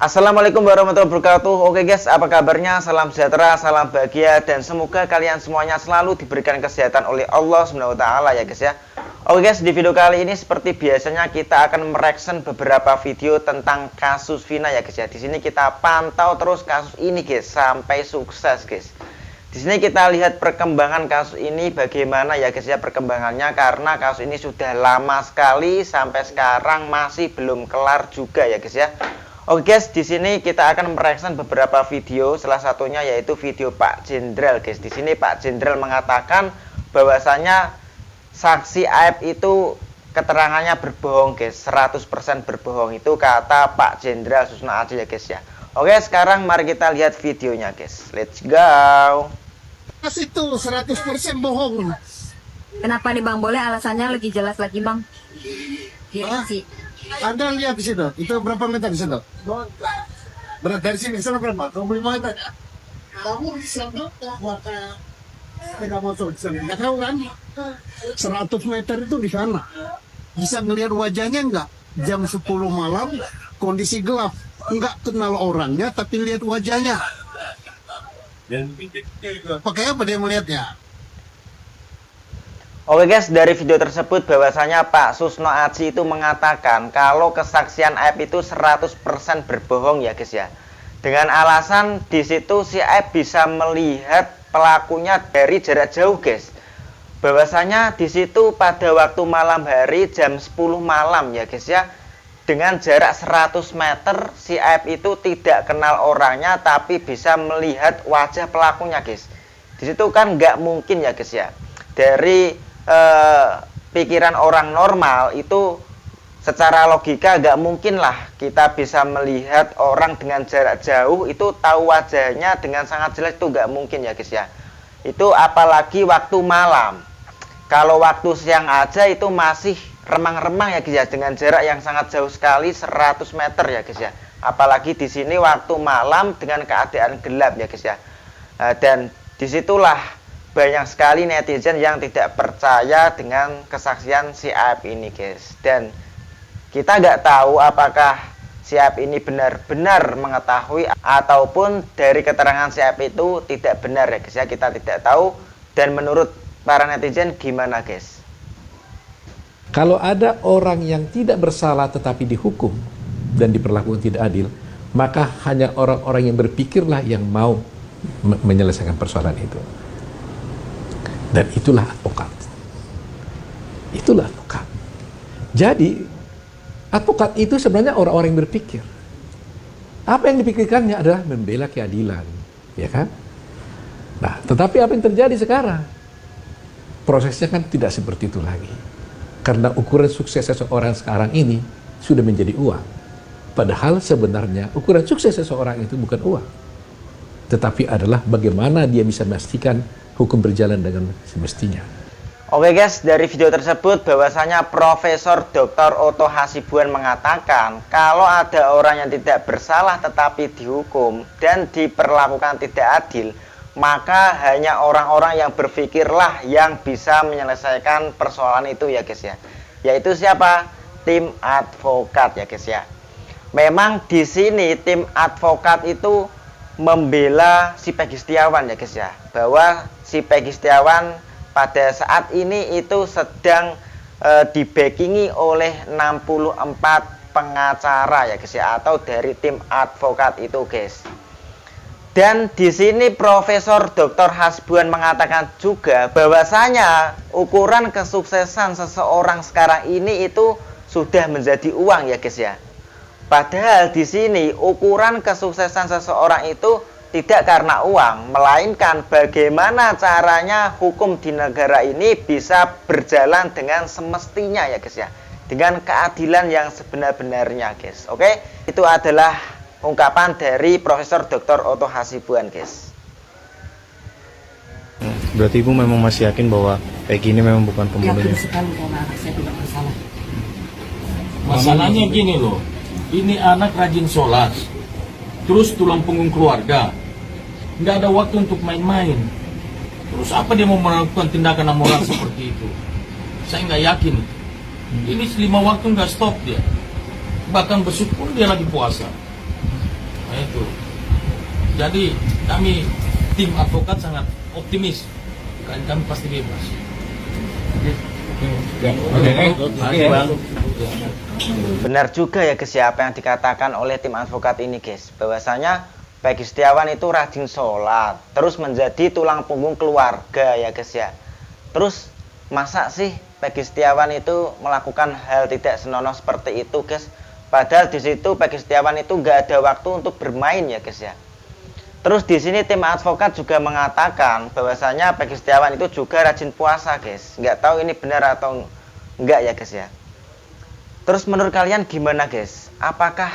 Assalamualaikum warahmatullahi wabarakatuh. Oke guys, apa kabarnya? Salam sejahtera, salam bahagia, dan semoga kalian semuanya selalu diberikan kesehatan oleh Allah SWT ya guys ya. Oke guys, di video kali ini seperti biasanya kita akan mereaction beberapa video tentang kasus Vina ya guys ya. Di sini kita pantau terus kasus ini guys sampai sukses guys. Di sini kita lihat perkembangan kasus ini bagaimana ya guys ya perkembangannya, karena kasus ini sudah lama sekali sampai sekarang masih belum kelar juga ya guys ya. Oke guys, di sini kita akan mereaction beberapa video, salah satunya yaitu video Pak Jenderal guys. Di sini Pak Jenderal mengatakan bahwasanya saksi Aib itu keterangannya berbohong guys, 100% berbohong, itu kata Pak Jenderal Susno Aji ya guys ya. Oke, sekarang mari kita lihat videonya guys. Let's go. Mas itu 100% bohong. Kenapa nih Bang? Boleh alasannya lebih jelas lagi Bang? Hah? Anda lihat di situ, itu berapa meter di situ? Berat dari sini ke sana berapa? 25 meter. Kamu bisa maka sepeda motor di sana. Nggak tahu kan? 100 meter itu di sana. Bisa ngelihat wajahnya nggak? Jam 10 malam, kondisi gelap. Nggak kenal orangnya, tapi lihat wajahnya. Pakai apa dia melihatnya? Oke guys, dari video tersebut bahwasanya Pak Susno Aji itu mengatakan kalau kesaksian Aib itu 100% berbohong ya guys ya. Dengan alasan di situ si Aib bisa melihat pelakunya dari jarak jauh guys. Bahwasanya di situ pada waktu malam hari jam 10 malam ya guys ya. Dengan jarak 100 meter si Aib itu tidak kenal orangnya tapi bisa melihat wajah pelakunya guys. Di situ kan nggak mungkin ya guys ya. Dari pikiran orang normal itu secara logika nggak mungkin lah kita bisa melihat orang dengan jarak jauh itu tahu wajahnya dengan sangat jelas, itu nggak mungkin ya guys ya. Itu apalagi waktu malam. Kalau waktu siang aja itu masih remang-remang ya guys ya, dengan jarak yang sangat jauh sekali 100 meter ya guys ya. Apalagi di sini waktu malam dengan keadaan gelap ya guys ya. Dan disitulah banyak sekali netizen yang tidak percaya dengan kesaksian si Aib ini guys. Dan kita nggak tahu apakah si Aib ini benar-benar mengetahui ataupun dari keterangan si Aib itu tidak benar ya guys ya. Kita tidak tahu. Dan menurut para netizen gimana guys? Kalau ada orang yang tidak bersalah tetapi dihukum dan diperlakukan tidak adil, maka hanya orang-orang yang berpikirlah yang mau menyelesaikan persoalan itu. Dan itulah advokat. Itulah advokat. Jadi, advokat itu sebenarnya orang-orang yang berpikir. Apa yang dipikirkannya adalah membela keadilan. Ya kan? Nah, tetapi apa yang terjadi sekarang? Prosesnya kan tidak seperti itu lagi. Karena ukuran sukses seseorang sekarang ini sudah menjadi uang. Padahal sebenarnya ukuran sukses seseorang itu bukan uang. Tetapi adalah bagaimana dia bisa memastikan hukum berjalan dengan semestinya. Oke guys, dari video tersebut bahwasanya Profesor Dr. Otto Hasibuan mengatakan kalau ada orang yang tidak bersalah tetapi dihukum dan diperlakukan tidak adil, maka hanya orang-orang yang berpikirlah yang bisa menyelesaikan persoalan itu ya guys ya. Yaitu siapa? Tim advokat ya guys ya. Memang di sini tim advokat itu membela si Peggy Setiawan ya guys ya, bahwa si Peggy Setiawan pada saat ini itu sedang dibackingi oleh 64 pengacara ya guys ya, atau dari tim advokat itu guys. Dan di sini Profesor Dr. Hasibuan mengatakan juga bahwasanya ukuran kesuksesan seseorang sekarang ini itu sudah menjadi uang ya guys ya. Padahal di sini ukuran kesuksesan seseorang itu tidak karena uang, melainkan bagaimana caranya hukum di negara ini bisa berjalan dengan semestinya ya guys ya, dengan keadilan yang sebenar-benarnya guys. Oke, itu adalah ungkapan dari Profesor Dr. Otto Hasibuan guys. Berarti ibu memang masih yakin bahwa Peggy ini memang bukan pembunuhnya? Yakin sekali bahwa anak saya tidak bersalah. Masalahnya gini loh, ini anak rajin sholat, terus tulang punggung keluarga, nggak ada waktu untuk main-main. Terus apa dia mau melakukan tindakan amoral seperti itu? Saya nggak yakin. Ini 5 waktu nggak stop dia. Bahkan besok pun dia lagi puasa. Nah itu. Jadi kami tim advokat sangat optimis. Kami pasti bebas. Oke, Bang. Benar juga ya guys ya apa yang dikatakan oleh tim advokat ini guys, bahwasanya Peggy Setiawan itu rajin sholat, terus menjadi tulang punggung keluarga ya guys ya. Terus masa sih Peggy Setiawan itu melakukan hal tidak senonoh seperti itu guys? Padahal di situ Peggy Setiawan itu nggak ada waktu untuk bermain ya guys ya. Terus di sini tim advokat juga mengatakan bahwasanya Peggy Setiawan itu juga rajin puasa guys. Nggak tahu ini benar atau enggak ya guys ya. Terus menurut kalian gimana guys? Apakah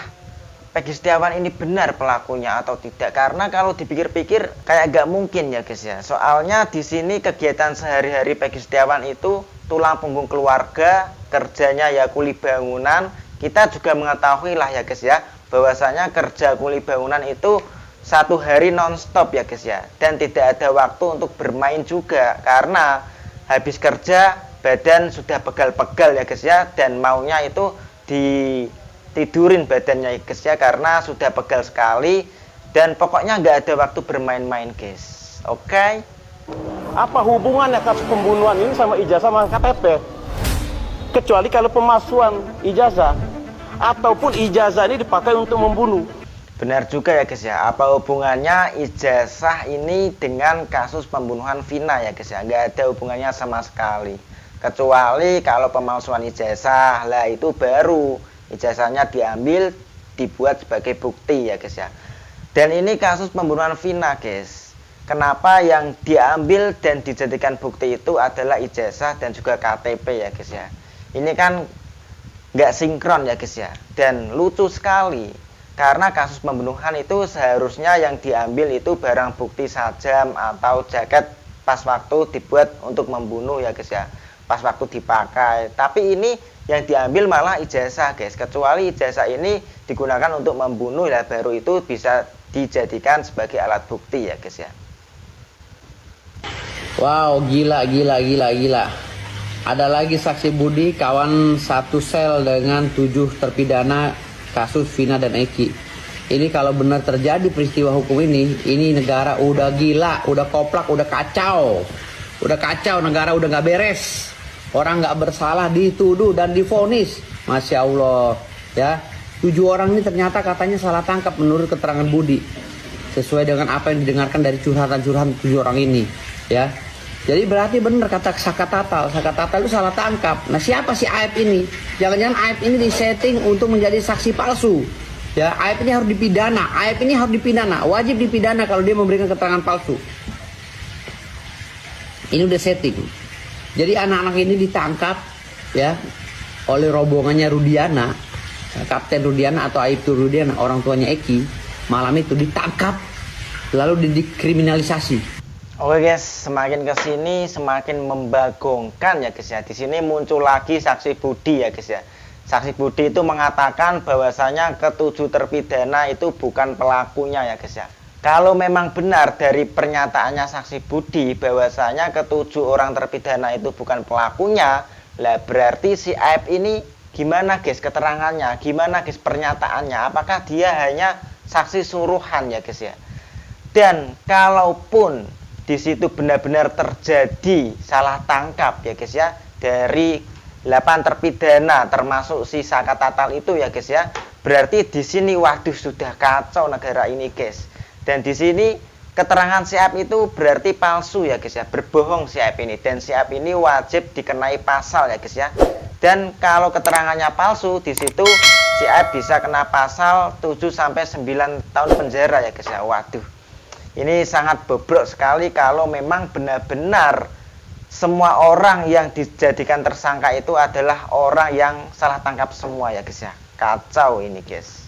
Peggy Setiawan ini benar pelakunya atau tidak? Karena kalau dipikir-pikir kayak nggak mungkin ya guys ya. Soalnya di sini kegiatan sehari-hari Peggy Setiawan itu tulang punggung keluarga, kerjanya ya kuli bangunan. Kita juga mengetahui lah ya guys ya, bahwasanya kerja kuli bangunan itu satu hari non-stop ya guys ya, dan tidak ada waktu untuk bermain juga karena habis kerja badan sudah pegal-pegal ya guys ya, dan maunya itu ditidurin badannya ya guys ya karena sudah pegal sekali, dan pokoknya nggak ada waktu bermain-main guys. Oke. Apa hubungannya kasus pembunuhan ini sama ijazah sama KTP? Kecuali kalau pemalsuan ijazah ataupun ijazah ini dipakai untuk membunuh. Benar juga ya guys ya, apa hubungannya ijazah ini dengan kasus pembunuhan Vina ya guys ya? Nggak ada hubungannya sama sekali. Kecuali kalau pemalsuan ijazah, lah itu baru ijazahnya diambil, dibuat sebagai bukti ya guys ya. Dan ini kasus pembunuhan Vina guys. Kenapa yang diambil dan dijadikan bukti itu adalah ijazah dan juga KTP ya guys ya. Ini kan nggak sinkron ya guys ya. Dan lucu sekali. Karena kasus pembunuhan itu seharusnya yang diambil itu barang bukti sajam atau jaket pas waktu dibuat untuk membunuh ya guys ya. Pas waktu dipakai. Tapi ini yang diambil malah ijazah guys. Kecuali ijazah ini digunakan untuk membunuh ya, baru itu bisa dijadikan sebagai alat bukti ya guys ya. Wow, gila. Ada lagi saksi Budi, kawan satu sel dengan 7 terpidana kasus Vina dan Eki. Ini kalau benar terjadi peristiwa hukum ini negara udah gila, udah koplak, udah kacau. Udah kacau, negara udah nggak beres. Orang nggak bersalah dituduh dan divonis. Masya Allah. Ya, 7 orang ini ternyata katanya salah tangkap menurut keterangan Budi. Sesuai dengan apa yang didengarkan dari curhatan-curhatan 7 orang ini. Ya. Jadi berarti benar kata Saka Tatal itu salah tangkap. Nah siapa si Aib ini? Jangan-jangan Aib ini disetting untuk menjadi saksi palsu. Ya, Aib ini harus dipidana. Aib ini harus dipidana. Wajib dipidana kalau dia memberikan keterangan palsu. Ini udah setting. Jadi anak-anak ini ditangkap ya oleh rombongannya Rudiana, Kapten Rudiana atau Aibtu Rudiana, orang tuanya Eki. Malam itu ditangkap lalu dikriminalisasi. Oke guys, semakin kesini semakin membagongkan ya guys ya. Di sini muncul lagi saksi Budi ya guys ya. Saksi Budi itu mengatakan bahwasanya ke-7 terpidana itu bukan pelakunya ya guys ya. Kalau memang benar dari pernyataannya saksi Budi bahwasanya ke-7 orang terpidana itu bukan pelakunya, lah berarti si Aib ini gimana guys keterangannya, gimana guys pernyataannya? Apakah dia hanya saksi suruhan ya guys ya? Dan kalaupun di situ benar-benar terjadi salah tangkap ya guys ya, dari 8 terpidana termasuk si Saka Tatal itu ya guys ya, berarti di sini waduh sudah kacau negara ini guys. Dan di sini keterangan si Aib itu berarti palsu ya guys ya, berbohong si Aib ini, dan si Aib ini wajib dikenai pasal ya guys ya. Dan kalau keterangannya palsu, di situ si Aib bisa kena pasal 7 sampai 9 tahun penjara ya guys ya. Waduh. Ini sangat bobrok sekali kalau memang benar-benar semua orang yang dijadikan tersangka itu adalah orang yang salah tangkap semua ya guys ya. Kacau ini guys.